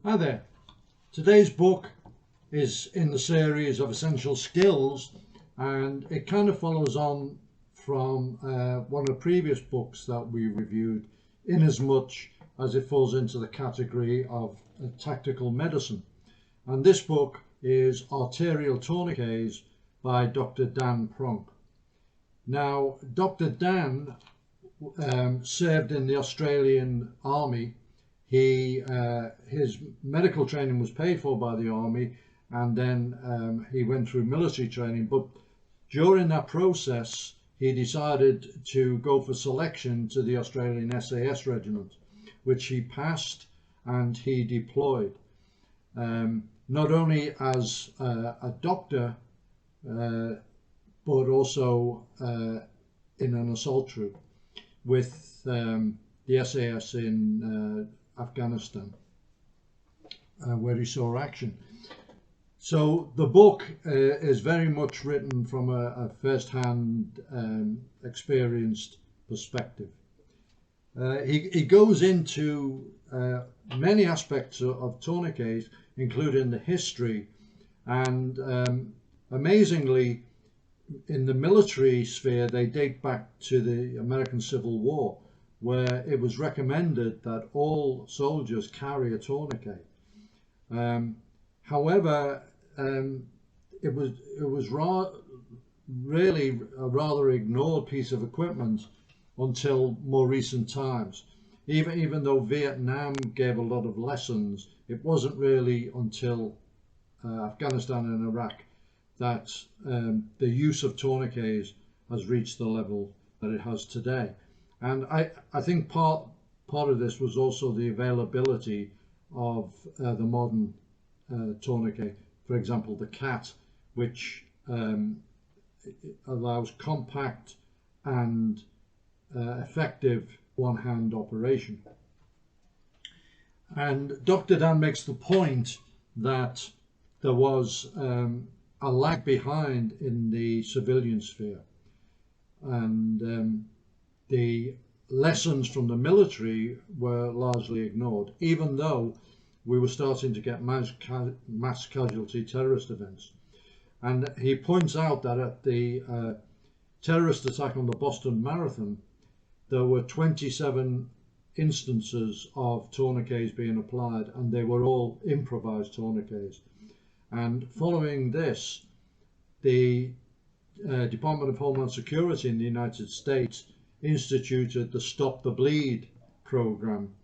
Hi there. Today's book is in the series of essential skills, and it kind of follows on from one of the previous books that we reviewed, in as much as it falls into the category of tactical medicine. And this book is Arterial Tourniquets by Dr. Dan Pronk. Now, Dr. Dan served in the Australian Army. His medical training was paid for by the army, and then he went through military training. But during that process, he decided to go for selection to the Australian SAS regiment, which he passed, and he deployed. Not only as a doctor, but also in an assault troop with the SAS in Afghanistan, where he saw action. So the book is very much written from a first-hand experienced perspective. He goes into many aspects of tourniquets, including the history, and amazingly, in the military sphere, they date back to the American Civil War, where it was recommended that all soldiers carry a tourniquet. However, it was really a rather ignored piece of equipment until more recent times. Even though Vietnam gave a lot of lessons, it wasn't really until Afghanistan and Iraq that the use of tourniquets has reached the level that it has today. And I think part of this was also the availability of the modern tourniquet. For example, the CAT, which allows compact and effective one-hand operation. And Dr. Dan makes the point that there was a lag behind in the civilian sphere, and the lessons from the military were largely ignored, even though we were starting to get mass casualty terrorist events. And he points out that at the terrorist attack on the Boston Marathon, there were 27 instances of tourniquets being applied, and they were all improvised tourniquets. And following this, the Department of Homeland Security in the United States instituted the Stop the Bleed program,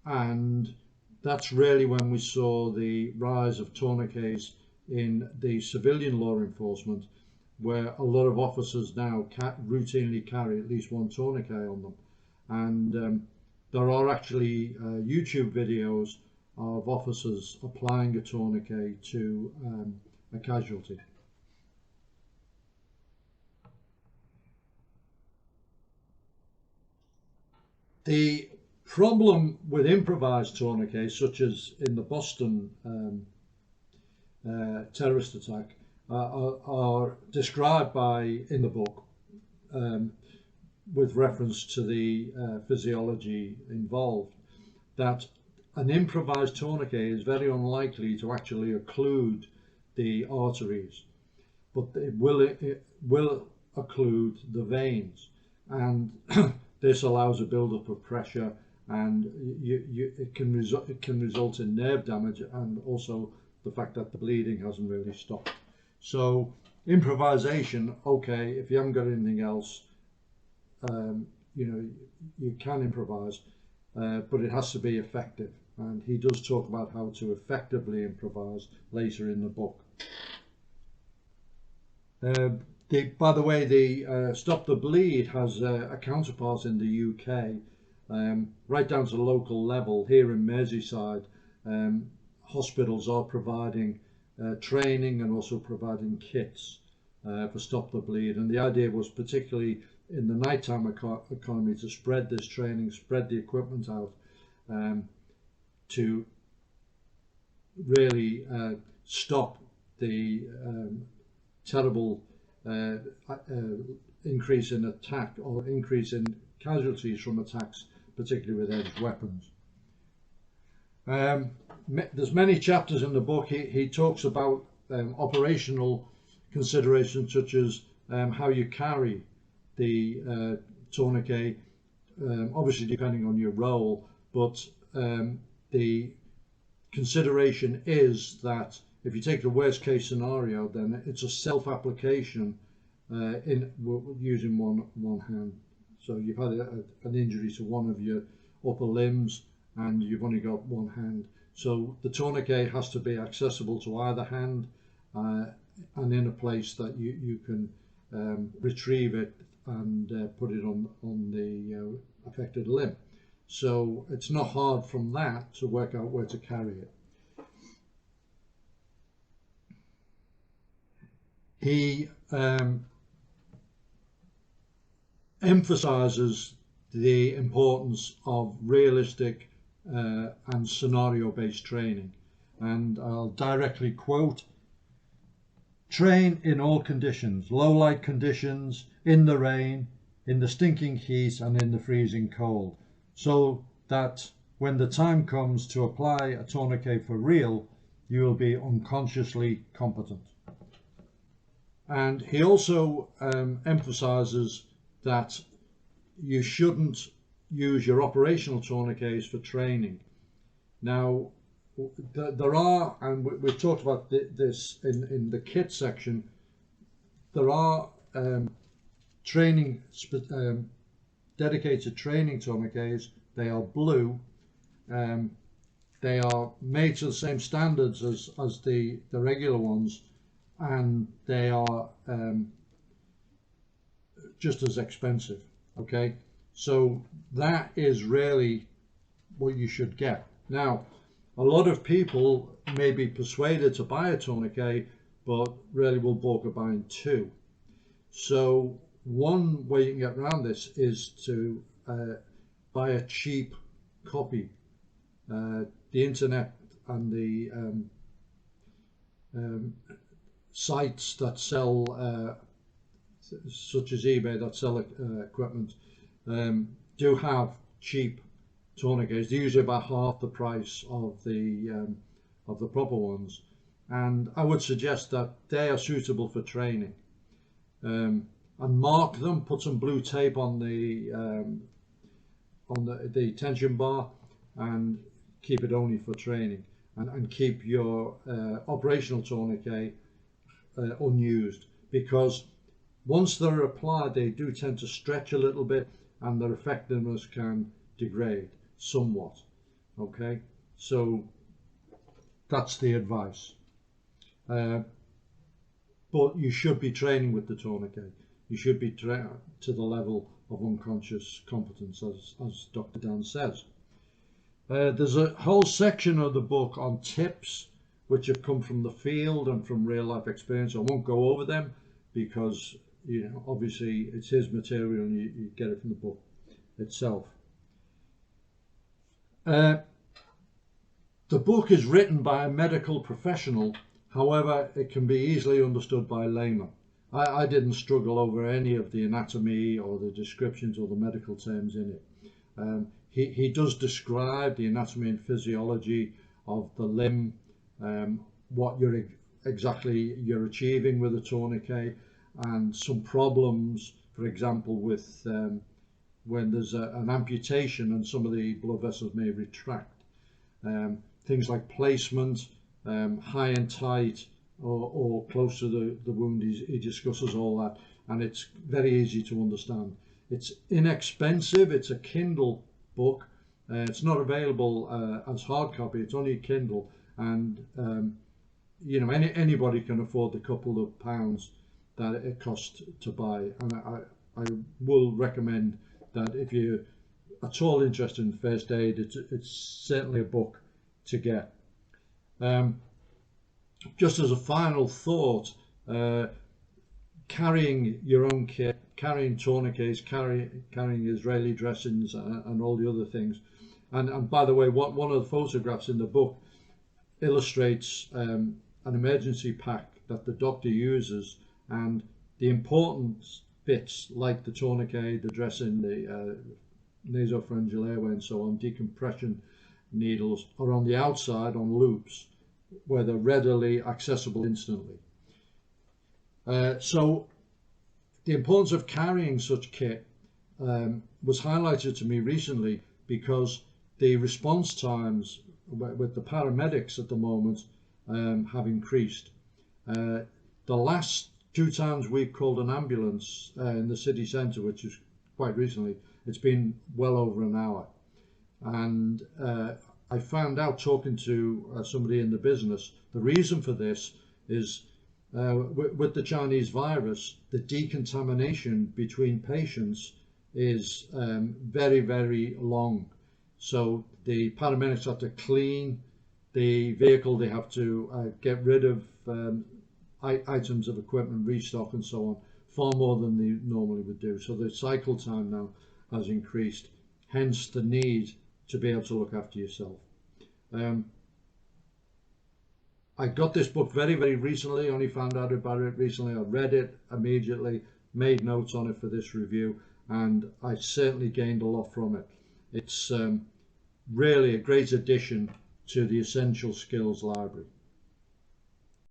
and that's really when we saw the rise of tourniquets in the civilian law enforcement, where a lot of officers now routinely carry at least one tourniquet on them. And there are actually YouTube videos of officers applying a tourniquet to a casualty. The problem with improvised tourniquets, such as in the Boston terrorist attack, are described in the book with reference to the physiology involved, that an improvised tourniquet is very unlikely to actually occlude the arteries, but it will occlude the veins, and this allows a buildup of pressure, and it can result in nerve damage, and also the fact that the bleeding hasn't really stopped. So improvisation, okay, if you haven't got anything else, you can improvise, but it has to be effective. And he does talk about how to effectively improvise later in the book. By the way, the Stop the Bleed has a counterpart in the UK, right down to the local level. Here in Merseyside, hospitals are providing training and also providing kits for Stop the Bleed. And the idea was, particularly in the nighttime economy, to spread this training, spread the equipment out, to really stop the terrible increase in attack, or increase in casualties from attacks, particularly with edged weapons. there's many chapters in the book. He talks about operational considerations such as how you carry the tourniquet, obviously depending on your role, but the consideration is that if you take the worst case scenario, then it's a self-application using one hand. So you've had an injury to one of your upper limbs and you've only got one hand. So the tourniquet has to be accessible to either hand and in a place that you can retrieve it and put it on the affected limb. So it's not hard from that to work out where to carry it. He emphasizes the importance of realistic and scenario-based training, and I'll directly quote: "Train in all conditions, low light conditions, in the rain, in the stinking heat and in the freezing cold, so that when the time comes to apply a tourniquet for real, you will be unconsciously competent." And he also emphasizes that you shouldn't use your operational tourniquets for training. Now, there are, and we've talked about this in the kit section, there are dedicated training tourniquets. They are blue. They are made to the same standards as the regular ones, and they are just as expensive. Okay, so that is really what you should get. Now, a lot of people may be persuaded to buy a tourniquet, but really will balk at buying two. So one way you can get around this is to buy a cheap copy. The internet and the sites that sell, such as eBay, that sell equipment, do have cheap tourniquets. They're usually about half the price of the proper ones, and I would suggest that they are suitable for training. And mark them, put some blue tape on the tension bar, and keep it only for training, and keep your operational tourniquet unused, because once they're applied they do tend to stretch a little bit and their effectiveness can degrade somewhat. Okay, so that's the advice. But you should be training with the tourniquet. You should be to the level of unconscious competence, as Dr. Dan says. There's a whole section of the book on tips which have come from the field and from real life experience. I won't go over them because, you know, obviously it's his material and you get it from the book itself. The book is written by a medical professional, however it can be easily understood by laymen. I didn't struggle over any of the anatomy or the descriptions or the medical terms in it. He does describe the anatomy and physiology of the limb, what exactly you're achieving with a tourniquet, and some problems, for example, with when there's an amputation and some of the blood vessels may retract. Things like placement, high and tight, or close to the wound. He discusses all that, and it's very easy to understand. It's inexpensive. It's a Kindle book. It's not available as hard copy. It's only Kindle, and you know, anybody can afford the couple of pounds that it costs to buy. And I will recommend that if you're at all interested in first aid, it's certainly a book to get. Just as a final thought, carrying your own kit, carrying tourniquets, carrying Israeli dressings and all the other things. And by the way, one of the photographs in the book illustrates an emergency pack that the doctor uses, and the important bits like the tourniquet, the dressing, the nasopharyngeal airway and so on, decompression, needles are on the outside on loops where they're readily accessible instantly. So the importance of carrying such kit was highlighted to me recently because the response times with the paramedics at the moment have increased. The last 2 times we've called an ambulance in the city centre, which is quite recently, it's been well over an hour. And I found out, talking to somebody in the business, the reason for this is with the Chinese virus, the decontamination between patients is very, very long. So the paramedics have to clean the vehicle, they have to get rid of items of equipment, restock and so on, far more than they normally would do. So the cycle time now has increased, hence the need to be able to look after yourself. I got this book very, very recently, only found out about it recently. I read it immediately, made notes on it for this review, and I certainly gained a lot from it. It's really a great addition to the Essential Skills Library.